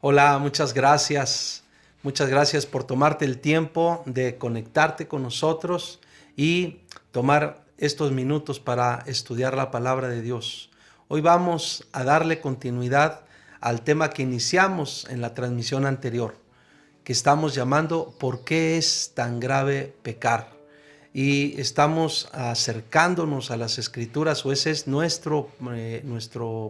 Hola, muchas gracias. Muchas gracias por tomarte el tiempo de conectarte con nosotros y tomar estos minutos para estudiar la palabra de Dios. Hoy vamos a darle continuidad al tema que iniciamos en la transmisión anterior, que estamos llamando ¿Por qué es tan grave pecar? Y estamos acercándonos a las Escrituras, o ese es nuestro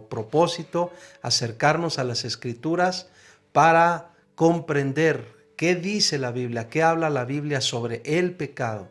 propósito, acercarnos a las Escrituras para comprender qué dice la Biblia, qué habla la Biblia sobre el pecado,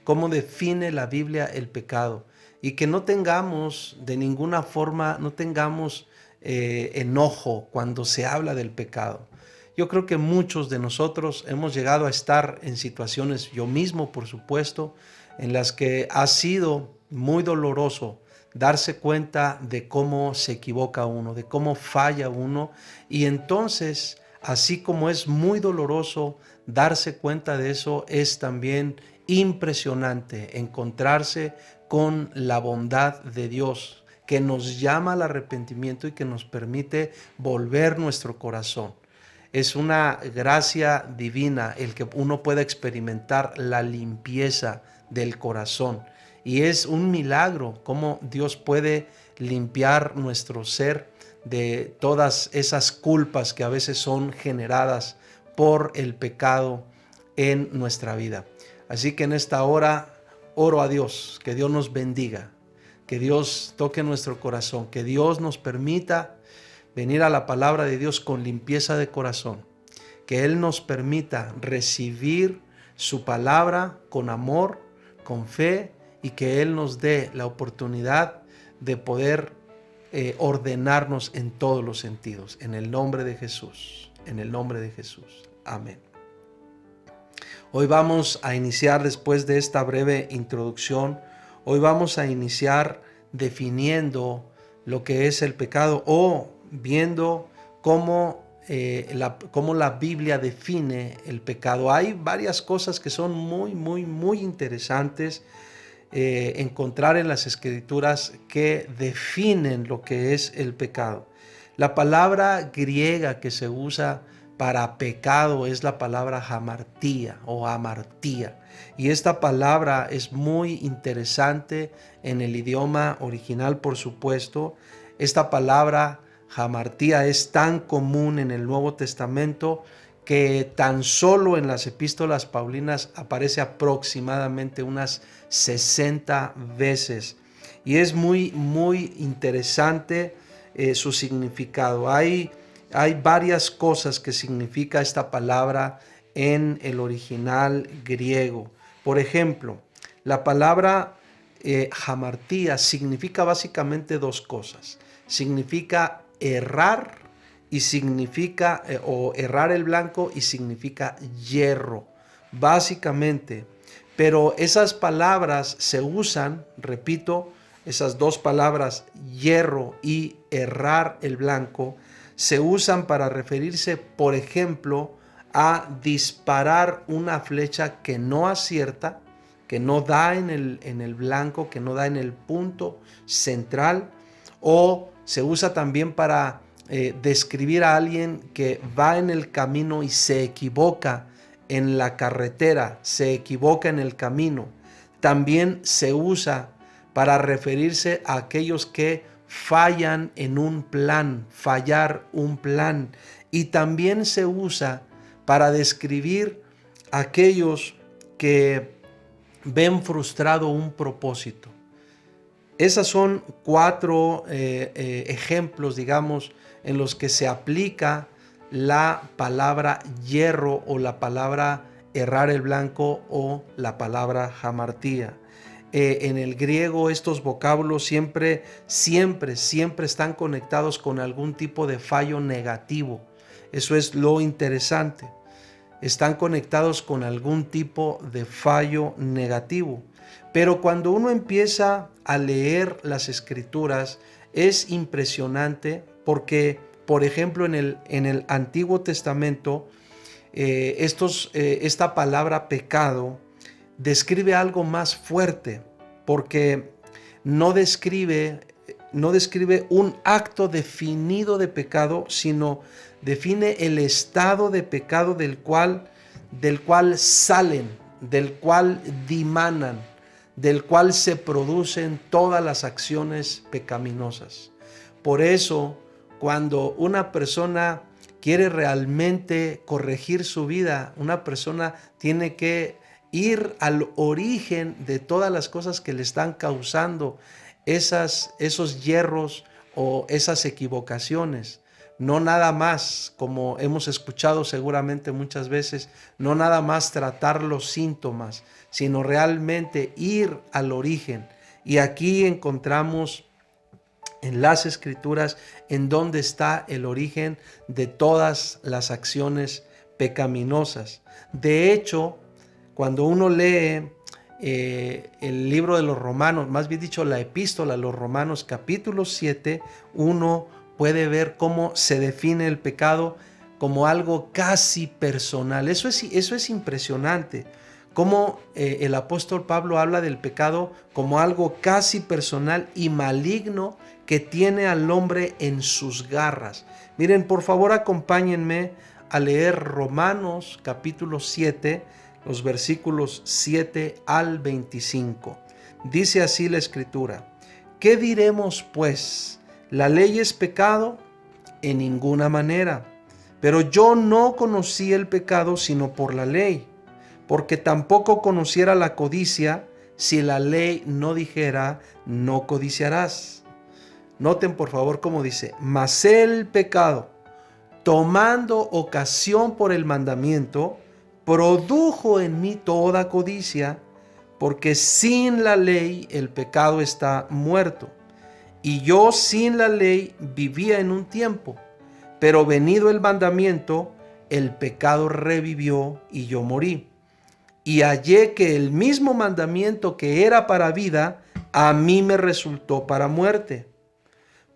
cómo define la Biblia el pecado, y que no tengamos de ninguna forma, no tengamos enojo cuando se habla del pecado. Yo creo que muchos de nosotros hemos llegado a estar en situaciones, yo mismo por supuesto, en las que ha sido muy doloroso darse cuenta de cómo se equivoca uno, de cómo falla uno, y entonces, así como es muy doloroso darse cuenta de eso, es también impresionante encontrarse con la bondad de Dios, que nos llama al arrepentimiento y que nos permite volver nuestro corazón. Es una gracia divina el que uno pueda experimentar la limpieza del corazón. Y es un milagro cómo Dios puede limpiar nuestro ser de todas esas culpas que a veces son generadas por el pecado en nuestra vida. Así que en esta hora oro a Dios, que Dios nos bendiga, que Dios toque nuestro corazón, que Dios nos permita venir a la palabra de Dios con limpieza de corazón, que Él nos permita recibir su palabra con amor, con fe, y que Él nos dé la oportunidad de poder ordenarnos en todos los sentidos. En el nombre de Jesús, en el nombre de Jesús. Amén. Hoy vamos a iniciar, después de esta breve introducción, hoy vamos a iniciar definiendo lo que es el pecado, o viendo cómo la Biblia define el pecado. Hay varias cosas que son muy interesantes encontrar en las Escrituras que definen lo que es el pecado. La palabra griega que se usa para pecado es la palabra hamartía o amartía. Y esta palabra es muy interesante en el idioma original, por supuesto. Esta palabra hamartía es tan común en el Nuevo Testamento que tan solo en las epístolas paulinas aparece aproximadamente unas 60 veces. Y es muy interesante su significado. Hay varias cosas que significa esta palabra en el original griego. Por ejemplo, la palabra hamartía significa básicamente dos cosas. Significa errar y significa, o errar el blanco, y significa hierro, básicamente. Pero esas palabras se usan, repito, esas dos palabras, hierro y errar el blanco, se usan para referirse, por ejemplo, a disparar una flecha que no acierta, que no da en el blanco, que no da en el punto central, o se usa también para describir a alguien que va en el camino y se equivoca en la carretera, se equivoca en el camino. También se usa para referirse a aquellos que fallan en un plan, fallar un plan. Y también se usa para describir a aquellos que ven frustrado un propósito. Esas son cuatro ejemplos, digamos, en los que se aplica la palabra hierro o la palabra errar el blanco o la palabra hamartía. En el griego estos vocablos siempre están conectados con algún tipo de fallo negativo. Eso es lo interesante. Están conectados con algún tipo de fallo negativo. Pero cuando uno empieza a leer las escrituras, es impresionante porque, por ejemplo, en el Antiguo Testamento, esta palabra pecado describe algo más fuerte, porque no describe un acto definido de pecado, sino define el estado de pecado del cual salen, del cual dimanan, del cual se producen todas las acciones pecaminosas. Por eso, cuando una persona quiere realmente corregir su vida, una persona tiene que ir al origen de todas las cosas que le están causando esos hierros o esas equivocaciones. No nada más, como hemos escuchado seguramente muchas veces, no nada más tratar los síntomas, sino realmente ir al origen. Y aquí encontramos en las Escrituras en donde está el origen de todas las acciones pecaminosas. De hecho, cuando uno lee el libro de los Romanos, más bien dicho la epístola a los Romanos capítulo 7, uno puede ver cómo se define el pecado como algo casi personal. Eso es impresionante, cómo el apóstol Pablo habla del pecado como algo casi personal y maligno que tiene al hombre en sus garras. Miren, por favor, acompáñenme a leer Romanos capítulo 7, los versículos 7 al 25. Dice así la Escritura: ¿qué diremos pues? ¿La ley es pecado? En ninguna manera. Pero yo no conocí el pecado sino por la ley, porque tampoco conociera la codicia si la ley no dijera: no codiciarás. Noten por favor cómo dice: mas el pecado, tomando ocasión por el mandamiento, produjo en mí toda codicia, porque sin la ley el pecado está muerto. Y yo sin la ley vivía en un tiempo, pero venido el mandamiento, el pecado revivió y yo morí. Y hallé que el mismo mandamiento que era para vida, a mí me resultó para muerte.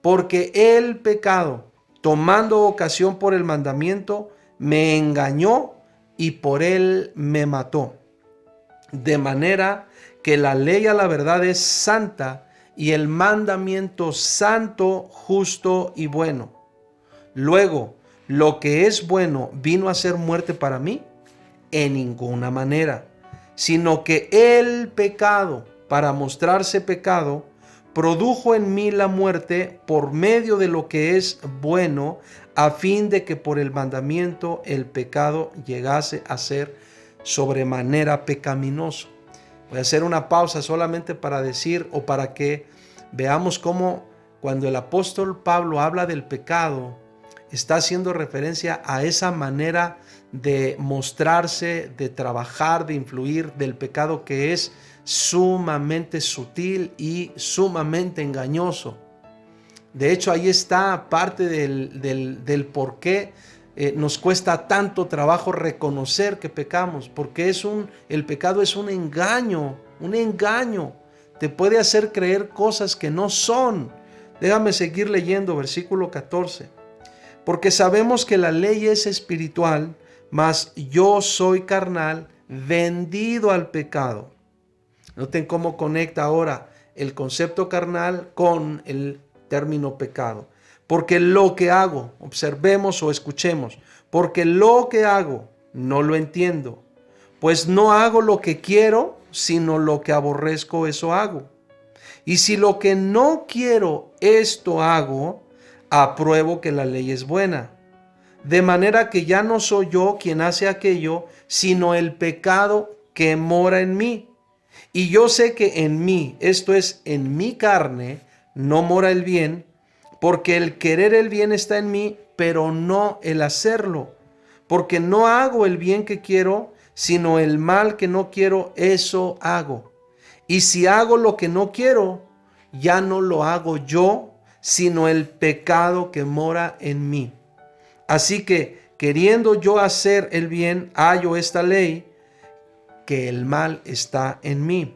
Porque el pecado, tomando ocasión por el mandamiento, me engañó y por él me mató. De manera que la ley a la verdad es santa, y el mandamiento santo, justo y bueno. Luego, ¿lo que es bueno vino a ser muerte para mí? En ninguna manera, sino que el pecado, para mostrarse pecado, produjo en mí la muerte por medio de lo que es bueno, a fin de que por el mandamiento el pecado llegase a ser sobremanera pecaminoso. Voy a hacer una pausa solamente para decir, o para que veamos cómo cuando el apóstol Pablo habla del pecado, está haciendo referencia a esa manera de mostrarse, de trabajar, de influir del pecado que es sumamente sutil y sumamente engañoso. De hecho, ahí está parte del por qué nos cuesta tanto trabajo reconocer que pecamos, porque el pecado es un engaño te puede hacer creer cosas que no son. Déjame seguir leyendo, versículo 14. Porque sabemos que la ley es espiritual, mas yo soy carnal, vendido al pecado. Noten cómo conecta ahora el concepto carnal con el término pecado. Porque lo que hago, observemos o escuchemos, porque lo que hago no lo entiendo, pues no hago lo que quiero, sino lo que aborrezco, eso hago. Y si lo que no quiero, esto hago, apruebo que la ley es buena. De manera que ya no soy yo quien hace aquello, sino el pecado que mora en mí. Y yo sé que en mí, esto es, en mi carne, no mora el bien, porque el querer el bien está en mí, pero no el hacerlo. Porque no hago el bien que quiero, sino el mal que no quiero, eso hago. Y si hago lo que no quiero, ya no lo hago yo, sino el pecado que mora en mí. Así que, queriendo yo hacer el bien, hallo esta ley, que el mal está en mí.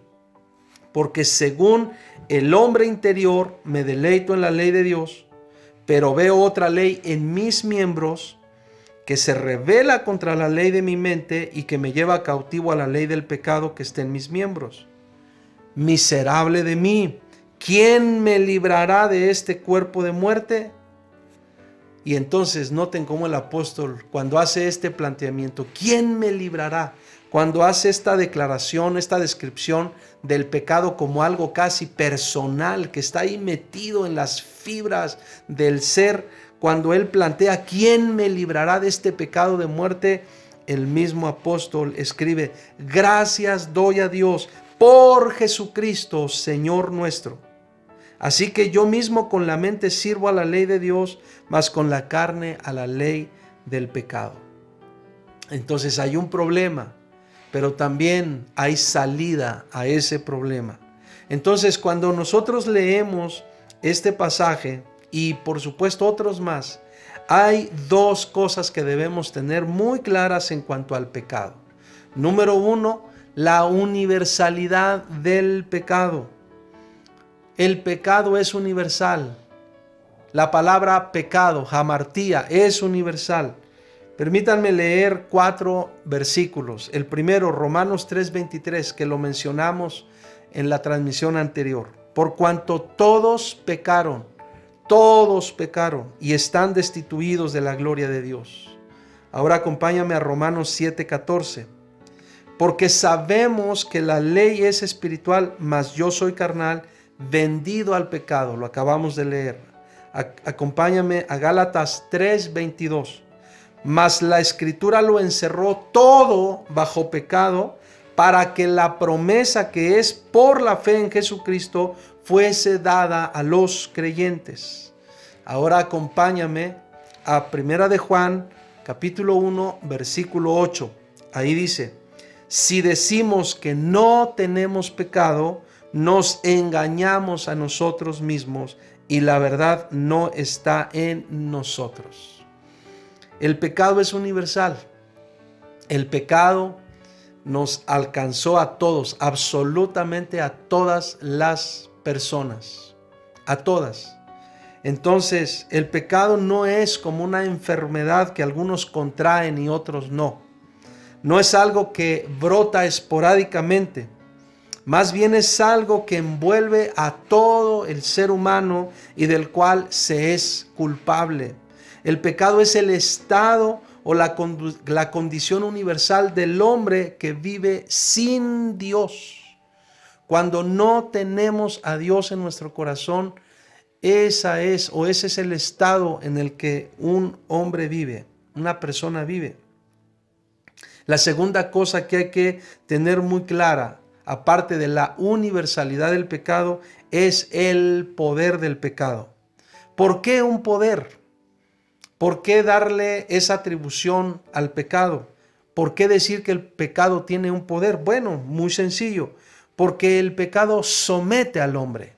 Porque según el hombre interior me deleito en la ley de Dios, pero veo otra ley en mis miembros que se rebela contra la ley de mi mente y que me lleva cautivo a la ley del pecado que está en mis miembros. Miserable de mí, ¿quién me librará de este cuerpo de muerte? Y entonces noten cómo el apóstol, cuando hace este planteamiento, ¿quién me librará? Cuando hace esta declaración, esta descripción del pecado como algo casi personal, que está ahí metido en las fibras del ser, cuando él plantea, ¿quién me librará de este pecado de muerte? El mismo apóstol escribe, gracias doy a Dios por Jesucristo, Señor nuestro. Así que yo mismo con la mente sirvo a la ley de Dios, mas con la carne a la ley del pecado. Entonces hay un problema, pero también hay salida a ese problema. Entonces cuando nosotros leemos este pasaje, y por supuesto otros más, hay dos cosas que debemos tener muy claras en cuanto al pecado. Número uno, la universalidad del pecado. El pecado es universal. La palabra pecado, hamartía, es universal. Permítanme leer 4 versículos. El primero, Romanos 3:23, que lo mencionamos en la transmisión anterior. Por cuanto todos pecaron y están destituidos de la gloria de Dios. Ahora acompáñame a Romanos 7:14. Porque sabemos que la ley es espiritual, mas yo soy carnal, vendido al pecado. Lo acabamos de leer. Acompáñame a Gálatas 3:22. Mas la escritura lo encerró todo bajo pecado, para que la promesa que es por la fe en Jesucristo fuese dada a los creyentes. Ahora acompáñame a 1 de Juan, capítulo 1, versículo 8. Ahí dice, si decimos que no tenemos pecado, nos engañamos a nosotros mismos y la verdad no está en nosotros. El pecado es universal. El pecado nos alcanzó a todos, absolutamente a todas las personas, a todas. Entonces, el pecado no es como una enfermedad que algunos contraen y otros no. No es algo que brota esporádicamente. Más bien es algo que envuelve a todo el ser humano y del cual se es culpable. El pecado es el estado o la condición universal del hombre que vive sin Dios. Cuando no tenemos a Dios en nuestro corazón, ese es el estado en el que un hombre vive, una persona vive. La segunda cosa que hay que tener muy clara, aparte de la universalidad del pecado, es el poder del pecado. ¿Por qué un poder? ¿Por qué darle esa atribución al pecado? ¿Por qué decir que el pecado tiene un poder? Bueno, muy sencillo, porque el pecado somete al hombre.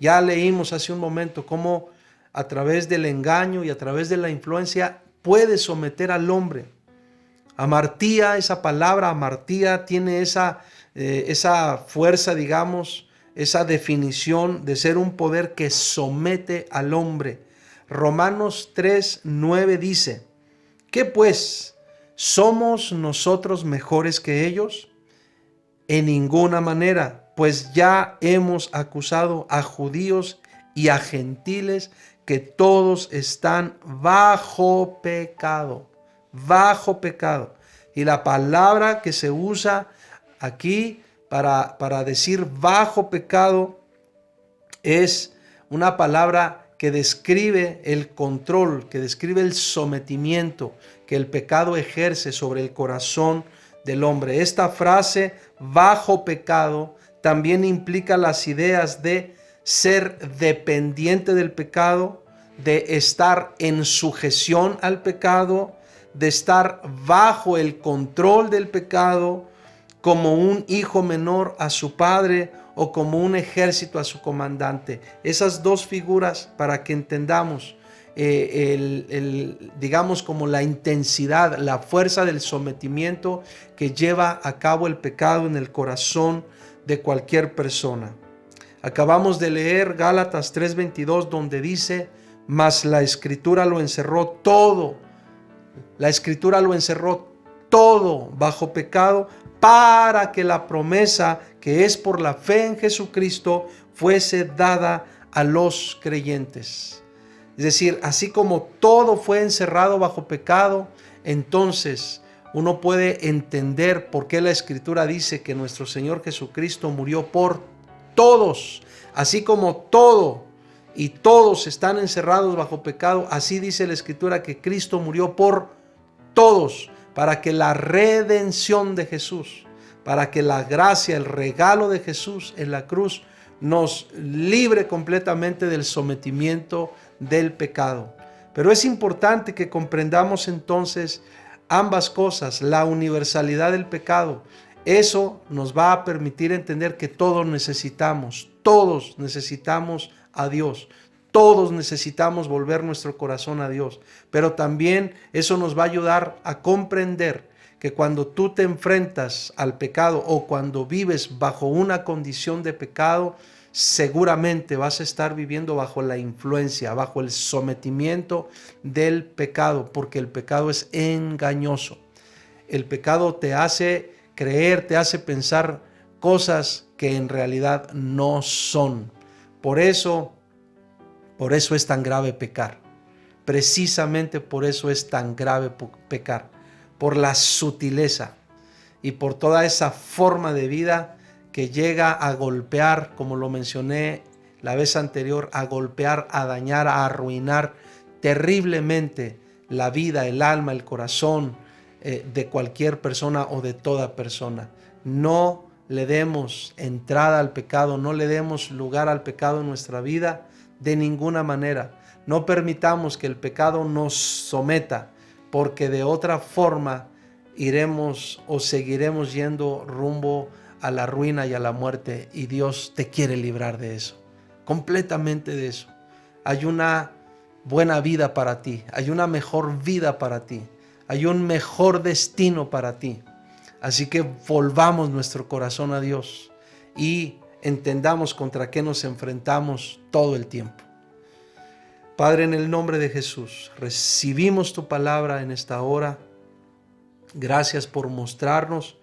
Ya leímos hace un momento cómo a través del engaño y a través de la influencia puede someter al hombre. Amartía, esa palabra amartía tiene esa fuerza, digamos, esa definición de ser un poder que somete al hombre. Romanos 3:9 dice: ¿qué pues? ¿Somos nosotros mejores que ellos? En ninguna manera, pues ya hemos acusado a judíos y a gentiles que todos están bajo pecado, bajo pecado. Y la palabra que se usa aquí para decir bajo pecado es una palabra que describe el control, que describe el sometimiento que el pecado ejerce sobre el corazón del hombre. Esta frase, bajo pecado, también implica las ideas de ser dependiente del pecado, de estar en sujeción al pecado, de estar bajo el control del pecado, como un hijo menor a su padre o como un ejército a su comandante. Esas dos figuras, para que entendamos digamos como la intensidad, la fuerza del sometimiento que lleva a cabo el pecado en el corazón de cualquier persona. Acabamos de leer Gálatas 3:22, donde dice: mas la Escritura lo encerró todo. La Escritura lo encerró todo bajo pecado, para que la promesa que es por la fe en Jesucristo fuese dada a los creyentes. Es decir, así como todo fue encerrado bajo pecado, entonces uno puede entender por qué la Escritura dice que nuestro Señor Jesucristo murió por todos. Así como todo y todos están encerrados bajo pecado, así dice la Escritura que Cristo murió por todos, para que la redención de Jesús, para que la gracia, el regalo de Jesús en la cruz nos libre completamente del sometimiento del pecado. Pero es importante que comprendamos entonces ambas cosas, la universalidad del pecado. Eso nos va a permitir entender que todos necesitamos a Dios. Todos necesitamos volver nuestro corazón a Dios, pero también eso nos va a ayudar a comprender que cuando tú te enfrentas al pecado o cuando vives bajo una condición de pecado, seguramente vas a estar viviendo bajo la influencia, bajo el sometimiento del pecado, porque el pecado es engañoso. El pecado te hace creer, te hace pensar cosas que en realidad no son. Por eso es tan grave pecar. Precisamente por eso es tan grave pecar. Por la sutileza y por toda esa forma de vida que llega a golpear, como lo mencioné la vez anterior, a golpear, a dañar, a arruinar terriblemente la vida, el alma, el corazón de cualquier persona o de toda persona. No le demos entrada al pecado, no le demos lugar al pecado en nuestra vida de ninguna manera. No permitamos que el pecado nos someta, porque de otra forma iremos o seguiremos yendo rumbo a la ruina y a la muerte, y Dios te quiere librar de eso, completamente de eso. Hay una buena vida para ti, hay una mejor vida para ti, hay un mejor destino para ti. Así que volvamos nuestro corazón a Dios y entendamos contra qué nos enfrentamos todo el tiempo. Padre, en el nombre de Jesús, recibimos tu palabra en esta hora. Gracias por mostrarnos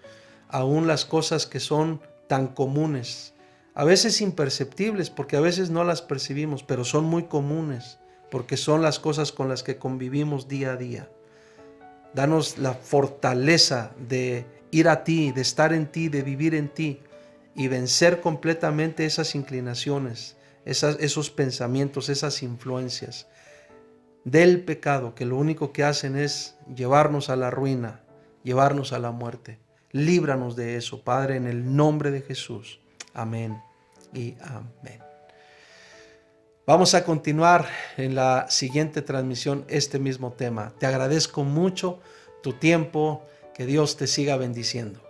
aún las cosas que son tan comunes, a veces imperceptibles, porque a veces no las percibimos, pero son muy comunes, porque son las cosas con las que convivimos día a día. Danos la fortaleza de ir a ti, de estar en ti, de vivir en ti y vencer completamente esas inclinaciones, esos pensamientos, esas influencias del pecado, que lo único que hacen es llevarnos a la ruina, llevarnos a la muerte. Líbranos de eso, Padre, en el nombre de Jesús. Amén y amén. Vamos a continuar en la siguiente transmisión este mismo tema. Te agradezco mucho tu tiempo. Que Dios te siga bendiciendo.